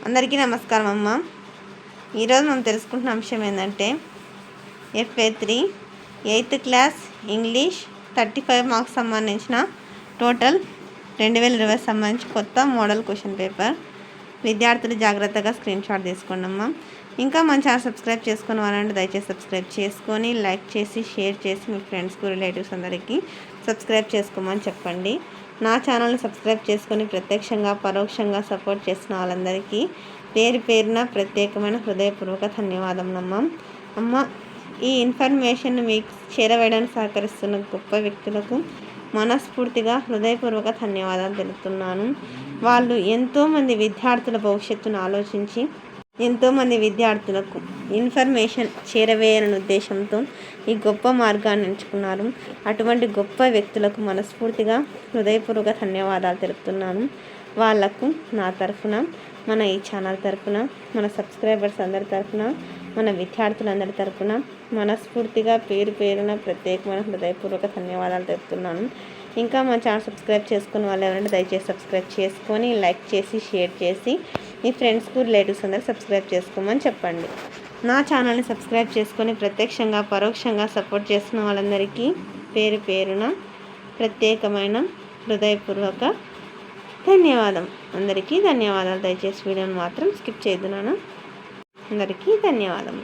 అందరికీ నమస్కారం అమ్మ. ఈరోజు మనం తెలుసుకుంటున్న అంశం ఏంటంటే FA3 8th class English 35 marks సంబంధించిన టోటల్ 2020 సంబంధించి కొత్త మోడల్ క్వశ్చన్ పేపర్. విద్యార్థులు జాగ్రత్తగా స్క్రీన్ షాట్ తీసుకోండి అమ్మ. ఇంకా మన ఛానల్ సబ్స్క్రైబ్ చేసుకుని వాళ్ళంటే దయచేసి సబ్స్క్రైబ్ చేసుకొని లైక్ చేసి షేర్ చేసి మీ ఫ్రెండ్స్కు రిలేటివ్స్ అందరికీ సబ్స్క్రైబ్ చేసుకోమని చెప్పండి. నా ఛానల్ని సబ్స్క్రైబ్ చేసుకొని ప్రత్యక్షంగా పరోక్షంగా సపోర్ట్ చేసిన వాళ్ళందరికీ పేరు పేరున ప్రత్యేకమైన హృదయపూర్వక ధన్యవాదములమ్మ. అమ్మ, ఈ ఇన్ఫర్మేషన్ మీకు చేరవేయడానికి సహకరిస్తున్న గొప్ప వ్యక్తులకు మనస్ఫూర్తిగా హృదయపూర్వక ధన్యవాదాలు తెలుపుతున్నాను. వాళ్ళు ఎంతోమంది విద్యార్థుల భవిష్యత్తును ఆలోచించి ఎంతోమంది విద్యార్థులకు ఇన్ఫర్మేషన్ చేరవేయాలనే ఉద్దేశంతో ఈ గొప్ప మార్గాన్ని ఎంచుకున్నారు. అటువంటి గొప్ప వ్యక్తులకు మనస్ఫూర్తిగా హృదయపూర్వక ధన్యవాదాలు తెలుపుతున్నాను. వాళ్లకు నా తరఫున, మన ఈ ఛానల్ తరఫున, మన సబ్స్క్రైబర్స్ అందరి తరఫున, మన విద్యార్థులందరి తరఫున మనస్ఫూర్తిగా పేరు పేరున ప్రత్యేకమైన హృదయపూర్వక ధన్యవాదాలు తెలుపుతున్నాను. ఇంకా మన ఛానల్ సబ్స్క్రైబ్ చేసుకుని వాళ్ళు ఎవరంటే దయచేసి సబ్స్క్రైబ్ చేసుకొని లైక్ చేసి షేర్ చేసి మీ ఫ్రెండ్స్కు రిలేటివ్స్ అందరూ సబ్స్క్రైబ్ చేసుకోమని చెప్పండి. నా ఛానల్ని సబ్స్క్రైబ్ చేసుకొని ప్రత్యక్షంగా పరోక్షంగా సపోర్ట్ చేస్తున్న వాళ్ళందరికీ పేరు పేరున ప్రత్యేకమైన హృదయపూర్వక ధన్యవాదం. అందరికీ ధన్యవాదాలు. దయచేసి వీడియోని మాత్రం స్కిప్ చేయొద్దు నాన్న. అందరికీ ధన్యవాదం.